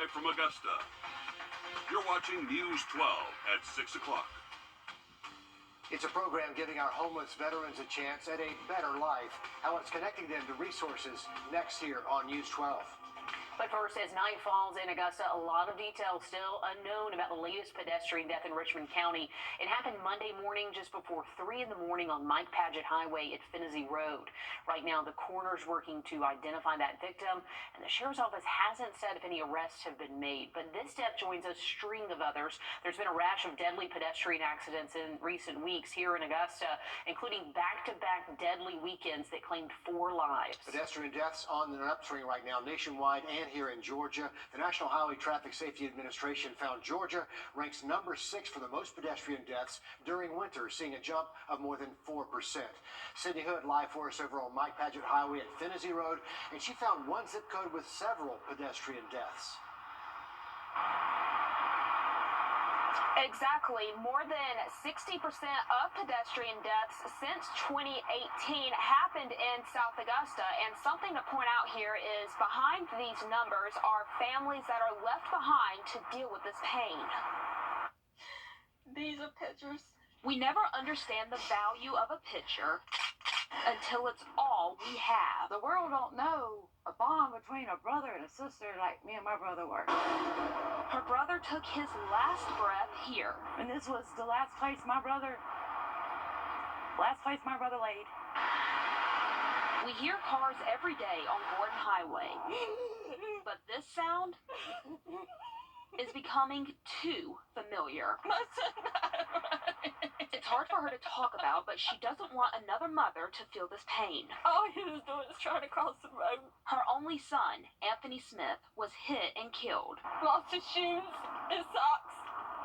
Live from Augusta. You're watching News 12 at 6 o'clock. It's a program giving our homeless veterans a chance at a better life. How it's connecting them to resources next here on News 12. But first, as night falls in Augusta, a lot of details still unknown about the latest pedestrian death in Richmond County. It happened Monday morning just before 3 in the morning on Mike Paget Highway at Finney Road. Right now, the coroner's working to identify that victim, and the sheriff's office hasn't said if any arrests have been made. But this death joins a string of others. There's been a rash of deadly pedestrian accidents in recent weeks here in Augusta, including back-to-back deadly weekends that claimed 4 lives. Pedestrian deaths on an upswing right now nationwide and here in Georgia. The National Highway Traffic Safety Administration found Georgia ranks number 6 for the most pedestrian deaths during winter, seeing a jump of more than 4%. Sydney Hood live for us over on Mike Paget Highway at Finney Road, and she found one zip code with several pedestrian deaths. Exactly. More than 60% of pedestrian deaths since 2018 happened in South Augusta. And something to point out here is behind these numbers are families that are left behind to deal with this pain. These are pictures. We never understand the value of a picture until it's all we have. The world don't know a bond between a brother and a sister like me and my brother were. Her brother took his last breath here. And this was the last place my brother laid. We hear cars every day on Gordon Highway, but this sound is becoming too familiar. My son died. It's hard for her to talk about, but she doesn't want another mother to feel this pain. All he was doing is trying to cross the road. Her only son, Anthony Smith, was hit and killed. Lost his shoes, his socks,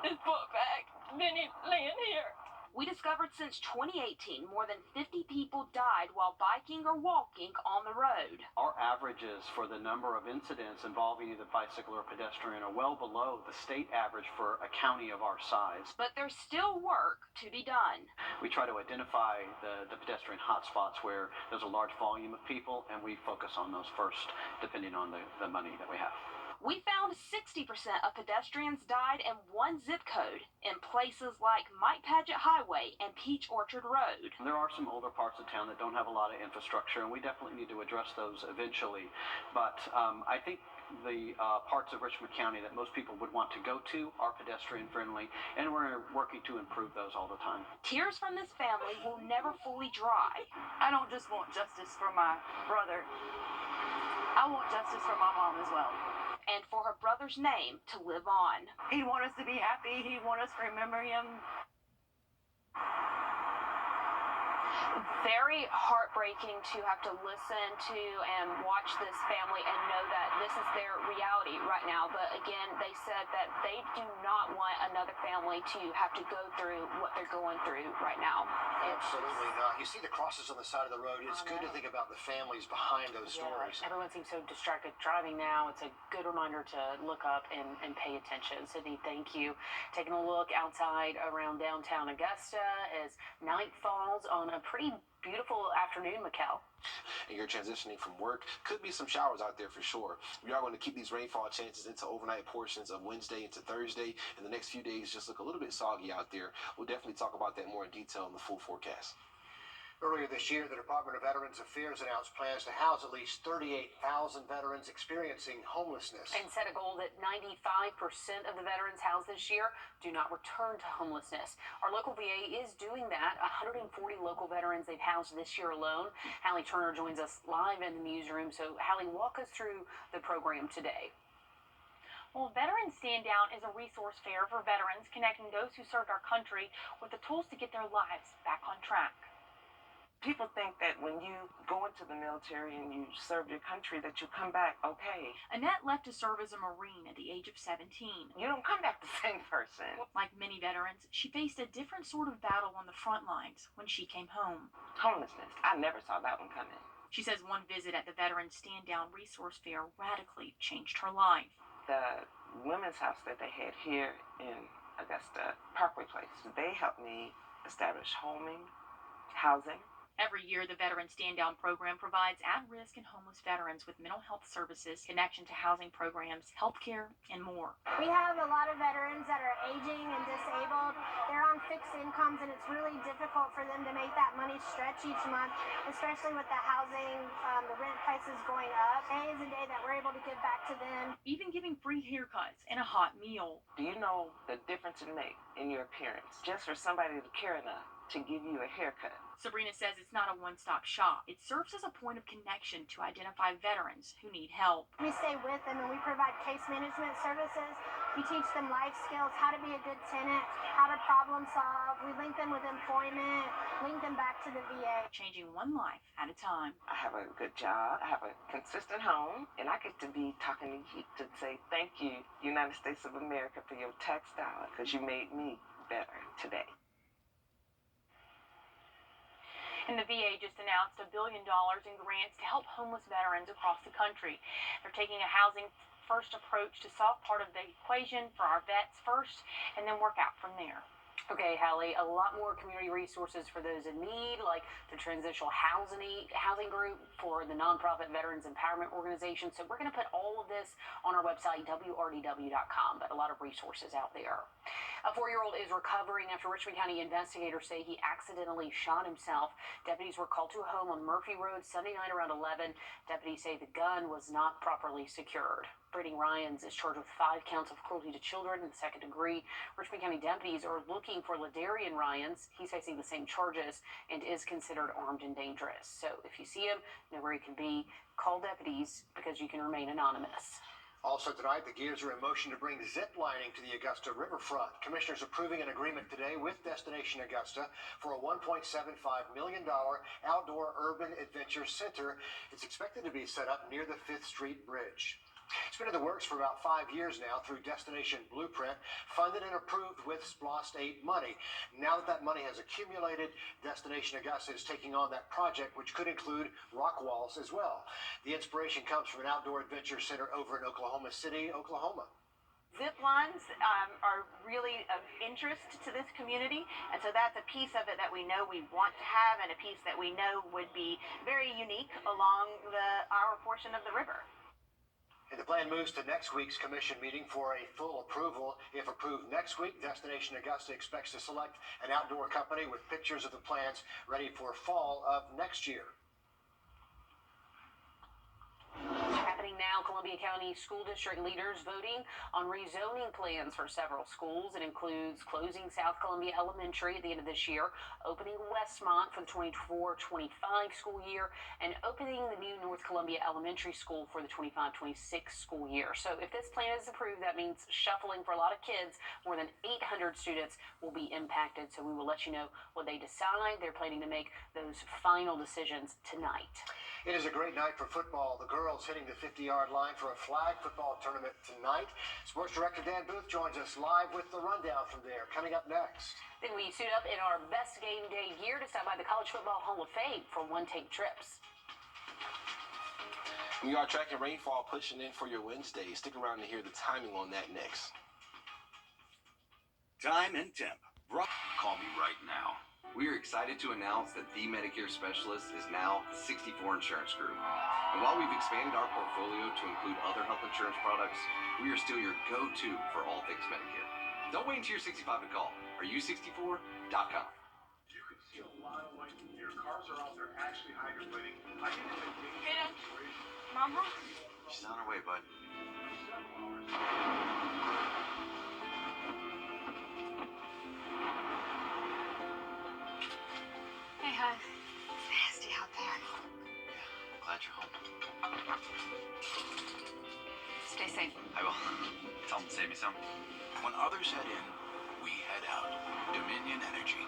his book bag. Then he laying here. We discovered since 2018, more than 50 people died while biking or walking on the road. Our averages for the number of incidents involving either bicycle or pedestrian are well below the state average for a county of our size. But there's still work to be done. We try to identify the pedestrian hotspots where there's a large volume of people, and we focus on those first, depending on the money that we have. We found 60% of pedestrians died in one zip code in places like Mike Paget Highway and Peach Orchard Road. There are some older parts of town that don't have a lot of infrastructure, and we definitely need to address those eventually. But I think the parts of Richmond County that most people would want to go to are pedestrian friendly, and we're working to improve those all the time. Tears from this family will never fully dry. I don't just want justice for my brother. I want justice for my mom as well. And for her brother's name to live on. He'd want us to be happy. He'd want us to remember him. Very heartbreaking to have to listen to and watch this family and know that this is their reality right now. But again, they said that they do not want another family to have to go through what they're going through right now. Absolutely not. You see the crosses on the side of the road. It's good to think about the families behind those stories. Everyone seems so distracted driving now. It's a good reminder to look up and pay attention. Sydney, thank you. Taking a look outside around downtown Augusta as night falls on a pretty beautiful afternoon, Mikkel. And you're transitioning from work. Could be some showers out there for sure. We are going to keep these rainfall chances into overnight portions of Wednesday into Thursday. And the next few days just look a little bit soggy out there. We'll definitely talk about that more in detail in the full forecast. Earlier this year, the Department of Veterans Affairs announced plans to house at least 38,000 veterans experiencing homelessness. And set a goal that 95% of the veterans housed this year do not return to homelessness. Our local VA is doing that. 140 local veterans they've housed this year alone. Hallie Turner joins us live in the newsroom. So, Hallie, walk us through the program today. Well, Veterans Stand Down is a resource fair for veterans connecting those who served our country with the tools to get their lives back on track. People think that when you go into the military and you serve your country that you come back okay. Annette left to serve as a Marine at the age of 17. You don't come back the same person. Like many veterans, she faced a different sort of battle on the front lines when she came home. Homelessness. I never saw that one coming. She says one visit at the Veterans Stand Down resource fair radically changed her life. The women's house that they had here in Augusta, Parkway Place, they helped me establish homing, housing, Every year, the Veteran Stand Down program provides at-risk and homeless veterans with mental health services, connection to housing programs, health care, and more. We have a lot of veterans that are aging and disabled. They're on fixed incomes, and it's really difficult for them to make that money stretch each month, especially with the housing, the rent prices going up. Day is a day that we're able to give back to them. Even giving free haircuts and a hot meal. Do you know the difference it makes in your appearance just for somebody to care enough to give you a haircut? Sabrina says it's not a one-stop shop. It serves as a point of connection to identify veterans who need help. We stay with them and we provide case management services. We teach them life skills, how to be a good tenant, how to problem solve. We link them with employment, link them back to the VA. Changing one life at a time. I have a good job, I have a consistent home, and I get to be talking to you to say thank you, United States of America, for your tax dollar, because you made me better today. And the VA just announced $1 billion in grants to help homeless veterans across the country. They're taking a housing first approach to solve part of the equation for our vets first and then work out from there. Okay, Hallie, a lot more community resources for those in need, like the Transitional Housing Group for the nonprofit Veterans Empowerment Organization. So we're going to put all of this on our website, wrdw.com, but a lot of resources out there. A 4-year-old is recovering after Richmond County investigators say he accidentally shot himself. Deputies were called to a home on Murphy Road Sunday night around 11. Deputies say the gun was not properly secured. Brittany Ryans is charged with 5 counts of cruelty to children in the second degree. Richmond County deputies are looking for Ladarian Ryans. He's facing the same charges and is considered armed and dangerous. So if you see him, know where he can be. Call deputies because you can remain anonymous. Also tonight, the gears are in motion to bring zip lining to the Augusta riverfront. Commissioners approving an agreement today with Destination Augusta for a $1.75 million outdoor urban adventure center. It's expected to be set up near the 5th Street Bridge. It's been in the works for about 5 years now through Destination Blueprint, funded and approved with SPLOST 8 money. Now that money has accumulated, Destination Augusta is taking on that project, which could include rock walls as well. The inspiration comes from an outdoor adventure center over in Oklahoma City, Oklahoma. Zip lines are really of interest to this community, and so that's a piece of it that we know we want to have and a piece that we know would be very unique along our portion of the river. And the plan moves to next week's commission meeting for a full approval. If approved next week, Destination Augusta expects to select an outdoor company with pictures of the plans ready for fall of next year. Happening now, Columbia County School District leaders voting on rezoning plans for several schools. It includes closing South Columbia Elementary at the end of this year, opening Westmont for the 24-25 school year, and opening the new North Columbia Elementary School for the 25-26 school year. So if this plan is approved, that means shuffling for a lot of kids. More than 800 students will be impacted. So we will let you know what they decide. They're planning to make those final decisions tonight. It is a great night for football. The girls hitting the 50-yard line for a flag football tournament tonight. Sports Director Dan Booth joins us live with the rundown from there. Coming up next. Then we suit up in our best game day gear to stop by the College Football Hall of Fame for one-take trips. We are tracking rainfall pushing in for your Wednesday. Stick around to hear the timing on that next. Time and temp. Call me right now. We are excited to announce that the Medicare Specialist is now the 64 Insurance Group. And while we've expanded our portfolio to include other health insurance products, we are still your go-to for all things Medicare. Don't wait until you're 65 to call. Are64.com. You can see a lot of light here. Cars are out there actually hydroplaning. I think it's a dangerous situation. Mama? She's on her way, bud. Hey, hon. It's nasty out there. Yeah, glad you're home. Stay safe. I will. Tell them to save me some. When others head in, we head out. Dominion Energy.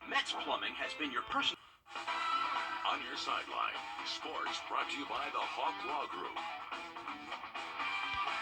Metz Plumbing has been your person. On your sideline, sports brought to you by the Hawk Law Group.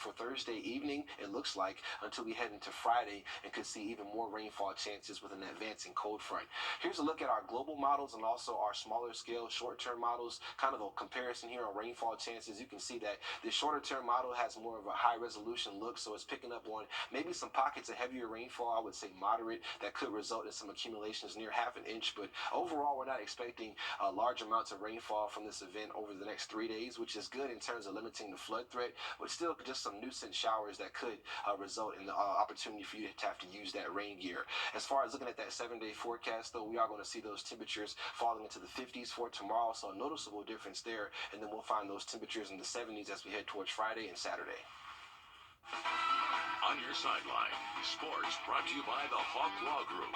For Thursday evening, it looks like, until we head into Friday and could see even more rainfall chances with an advancing cold front. Here's a look at our global models and also our smaller scale short-term models, kind of a comparison here on rainfall chances. You can see that the shorter term model has more of a high resolution look, so it's picking up on maybe some pockets of heavier rainfall, I would say moderate, that could result in some accumulations near half an inch. But overall, we're not expecting large amounts of rainfall from this event over the next 3 days, which is good in terms of limiting the flood threat, but still just some nuisance showers that could result in the opportunity for you to have to use that rain gear. As far as looking at that 7-day forecast, though, we are going to see those temperatures falling into the 50s for tomorrow, so a noticeable difference there, and then we'll find those temperatures in the 70s as we head towards Friday and Saturday. On your sideline, sports brought to you by the Hawk Law Group.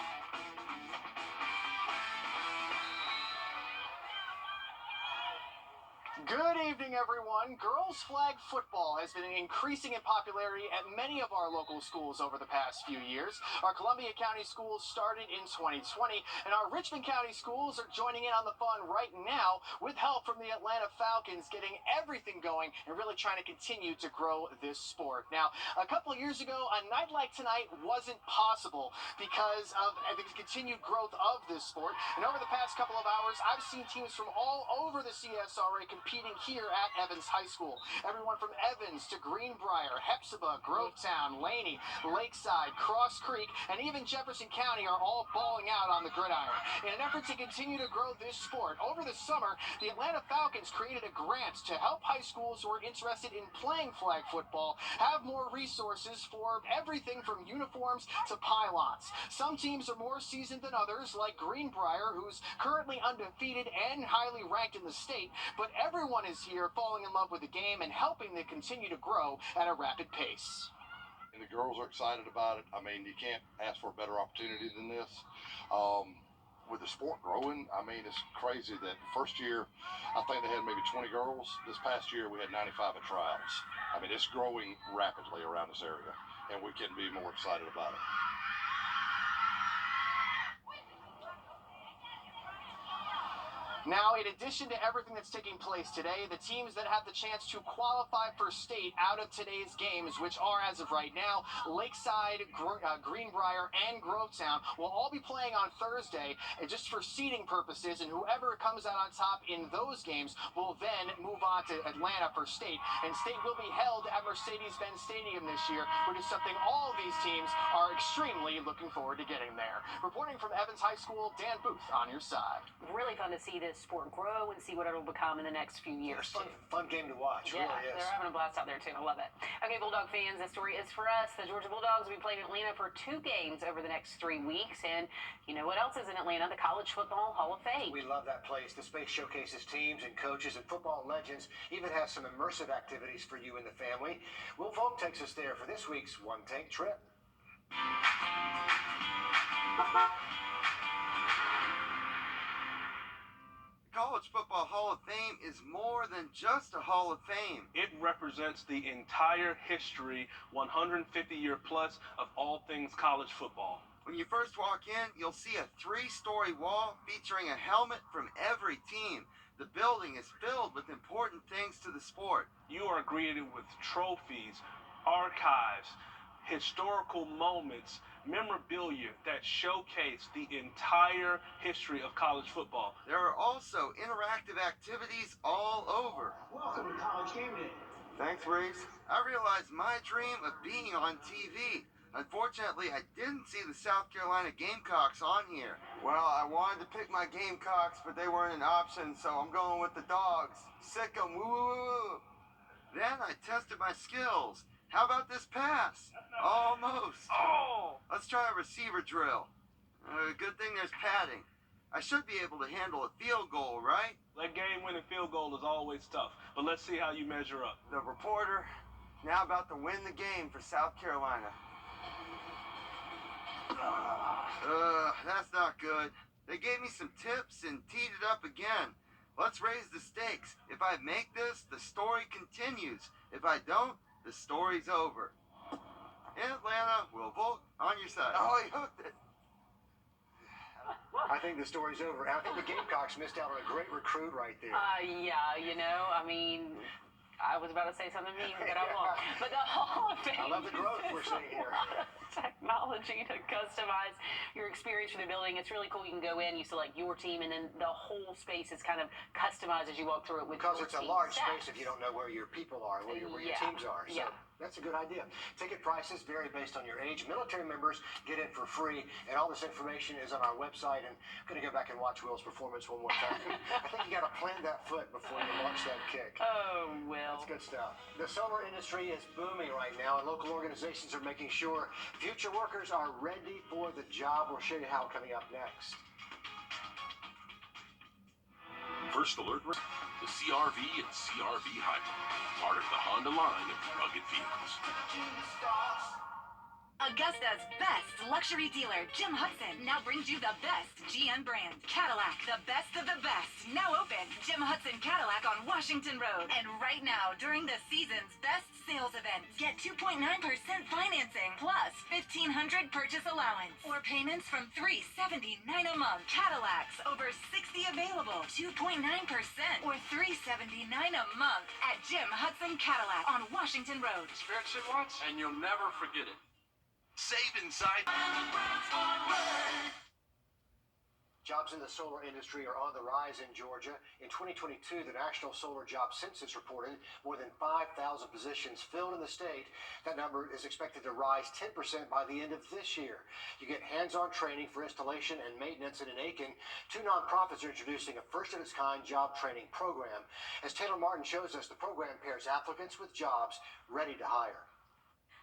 Good evening, everyone. Girls flag football has been increasing in popularity at many of our local schools over the past few years. Our Columbia County schools started in 2020, and our Richmond County schools are joining in on the fun right now with help from the Atlanta Falcons, getting everything going and really trying to continue to grow this sport. Now, a couple of years ago, a night like tonight wasn't possible because of the continued growth of this sport. And over the past couple of hours, I've seen teams from all over the CSRA competing here at Evans High School. Everyone from Evans to Greenbrier, Hepzibah, Grovetown, Laney, Lakeside, Cross Creek, and even Jefferson County are all balling out on the gridiron. In an effort to continue to grow this sport, over the summer, the Atlanta Falcons created a grant to help high schools who are interested in playing flag football have more resources for everything from uniforms to pylons. Some teams are more seasoned than others, like Greenbrier, who's currently undefeated and highly ranked in the state, but everyone is here falling in love with the game and helping it continue to grow at a rapid pace. And the girls are excited about it. I mean, you can't ask for a better opportunity than this. With the sport growing, I mean, it's crazy that first year, I think they had maybe 20 girls. This past year, we had 95 at trials. I mean, it's growing rapidly around this area, and we couldn't be more excited about it. Now, in addition to everything that's taking place today, the teams that have the chance to qualify for state out of today's games, which are, as of right now, Lakeside, Greenbrier, and Grovetown, will all be playing on Thursday, just for seeding purposes, and whoever comes out on top in those games will then move on to Atlanta for state. And state will be held at Mercedes-Benz Stadium this year, which is something all of these teams are extremely looking forward to getting there. Reporting from Evans High School, Dan Booth on your side. Really fun to see this sport grow and see what it'll become in the next few years. Fun game to watch. Yeah, really is. They're having a blast out there too. I love it. Okay, Bulldog fans, this story is for us. The Georgia Bulldogs will be playing Atlanta for 2 games over the next 3 weeks, and you know what else is in Atlanta? The College Football Hall of Fame. We love that place. The space showcases teams and coaches and football legends. Even has some immersive activities for you and the family. Will Volk takes us there for this week's One Tank Trip. College Football Hall of Fame is more than just a Hall of Fame. It represents the entire history, 150-year plus, of all things college football. When you first walk in, you'll see a 3-story wall featuring a helmet from every team. The building is filled with important things to the sport. You are greeted with trophies, archives, historical moments, memorabilia that showcase the entire history of college football. There are also interactive activities all over. Welcome to College Game Day. Thanks, Reese. I realized my dream of being on TV. Unfortunately, I didn't see the South Carolina Gamecocks on here. Well, I wanted to pick my Gamecocks, but they weren't an option, so I'm going with the Dogs. Sick 'em, woo! Then I tested my skills. How about this pass? Almost. Oh! Let's try a receiver drill. Good thing there's padding. I should be able to handle a field goal, right? That game-winning field goal is always tough, but let's see how you measure up. The reporter, now about to win the game for South Carolina. That's not good. They gave me some tips and teed it up again. Let's raise the stakes. If I make this, the story continues. If I don't, the story's over. In Atlanta, Will Volk on your side. Oh, he hooked it. I think the story's over. I think the Gamecocks missed out on a great recruit right there. Yeah, you know, I mean, I was about to say something mean, but I won't. But the Hall of Fame. I love the growth we're seeing here. Technology to customize your experience for the building. It's really cool. You can go in, you select your team, and then the whole space is kind of customized as you walk through it with because your it's a team large stats. space if you don't know where your people are, where your teams are. So that's a good idea. Ticket prices vary based on your age. Military members get in for free, and all this information is on our website. And I'm going to go back and watch Will's performance one more time. I think you got to plant that foot before you launch that kick. Oh, Will. That's good stuff. The solar industry is booming right now, and local organizations are making sure future workers are ready for the job. We'll show you how coming up next. First Alert, the CRV and CRV Hybrid, part of the Honda line of rugged vehicles. Augusta's best luxury dealer, Jim Hudson, now brings you the best GM brand. Cadillac, the best of the best. Now open. Jim Hudson Cadillac on Washington Road. And right now, during the season's best sales event, get 2.9% financing plus $1,500 purchase allowance or payments from $379 a month. Cadillacs, over 60 available. 2.9% or $379 a month at Jim Hudson Cadillac on Washington Road. Experience it once, and you'll never forget it. Save inside. Jobs in the solar industry are on the rise in Georgia. In 2022, the National Solar Job Census reported more than 5,000 positions filled in the state. That number is expected to rise 10% by the end of this year. You get hands-on training for installation and maintenance. And in Aiken, two nonprofits are introducing a first-of-its-kind job training program. As Taylor Martin shows us, the program pairs applicants with jobs ready to hire.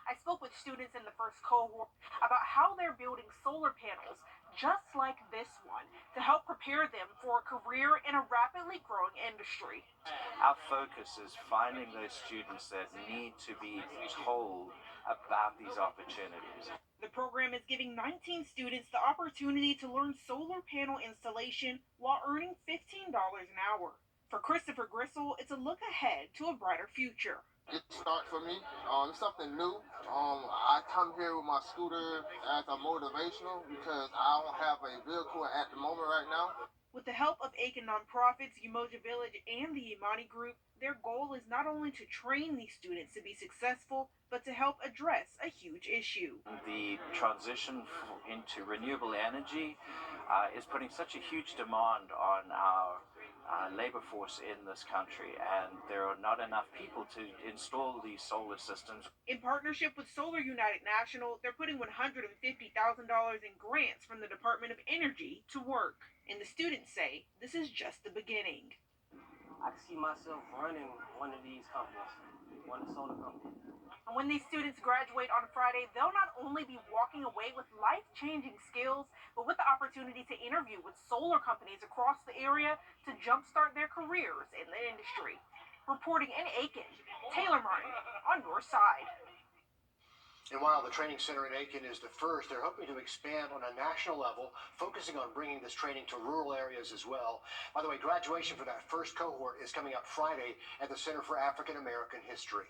I spoke with students in the first cohort about how they're building solar panels just like this one to help prepare them for a career in a rapidly growing industry. Our focus is finding those students that need to be told about these opportunities. The program is giving 19 students the opportunity to learn solar panel installation while earning $15 an hour. For Christopher Gristle, it's a look ahead to a brighter future. It started for me. It's something new. I come here with my scooter as a motivational because I don't have a vehicle at the moment right now. With the help of Aiken nonprofits, Umoja Village, and the Imani Group, their goal is not only to train these students to be successful, but to help address a huge issue. The transition into renewable energy is putting such a huge demand on our labor force in this country, and there are not enough people to install these solar systems. In partnership with Solar United National, they're putting $150,000 in grants from the Department of Energy to work. And the students say this is just the beginning. I see myself running one of these companies, one of the solar companies. And when these students graduate on Friday, they'll not only be walking away with life-changing skills, but with the opportunity to interview with solar companies across the area to jumpstart their careers in the industry. Reporting in Aiken, Taylor Martin on your side. And while the training center in Aiken is the first, they're hoping to expand on a national level, focusing on bringing this training to rural areas as well. By the way, graduation for that first cohort is coming up Friday at the Center for African American History.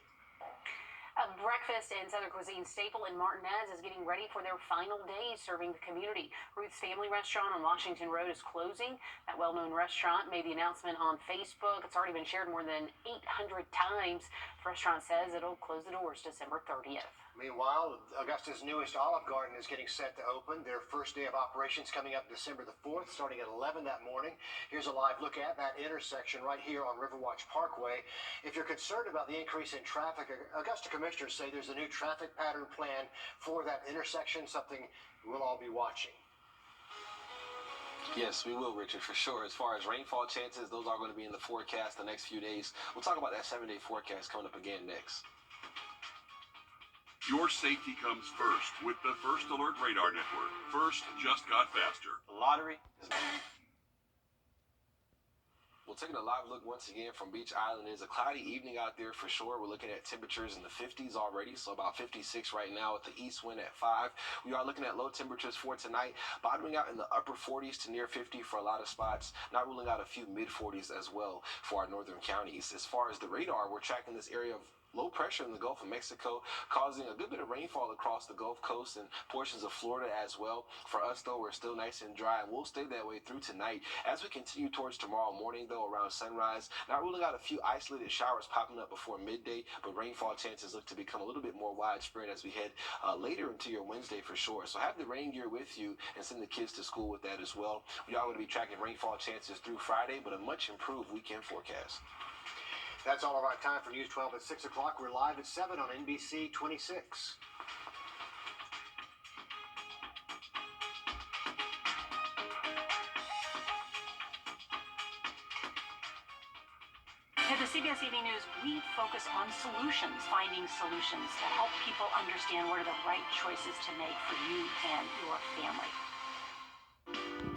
A breakfast and Southern cuisine staple in Martinez is getting ready for their final days serving the community. Ruth's Family Restaurant on Washington Road is closing. That well-known restaurant made the announcement on Facebook. It's already been shared more than 800 times. The restaurant says it'll close the doors December 30th. Meanwhile, Augusta's newest Olive Garden is getting set to open. Their first day of operations coming up December the 4th, starting at 11 that morning. Here's a live look at that intersection right here on Riverwatch Parkway. If you're concerned about the increase in traffic, Augusta commissioners say there's a new traffic pattern plan for that intersection, something we'll all be watching. Yes, we will, Richard, for sure. As far as rainfall chances, those are going to be in the forecast the next few days. We'll talk about that 7-day forecast coming up again next. Your safety comes first with the First Alert Radar Network. First just got faster. The lottery is... We're taking a live look once again from Beach Island. It's a cloudy evening out there for sure. We're looking at temperatures in the 50s already, so about 56 right now with the east wind at 5. We are looking at low temperatures for tonight, bottoming out in the upper 40s to near 50 for a lot of spots, not ruling out a few mid 40s as well for our northern counties. As far as the radar, we're tracking this area of low pressure in the Gulf of Mexico, causing a good bit of rainfall across the Gulf Coast and portions of Florida as well. For us, though, we're still nice and dry, and we'll stay that way through tonight. As we continue towards tomorrow morning, though, around sunrise, not ruling out a few isolated showers popping up before midday, but rainfall chances look to become a little bit more widespread as we head later into your Wednesday for sure. So have the rain gear with you and send the kids to school with that as well. We are going to be tracking rainfall chances through Friday, but a much improved weekend forecast. That's all of our time for News 12 at 6 o'clock. We're live at 7 on NBC 26. At the CBS Evening News, we focus on solutions, finding solutions to help people understand what are the right choices to make for you and your family.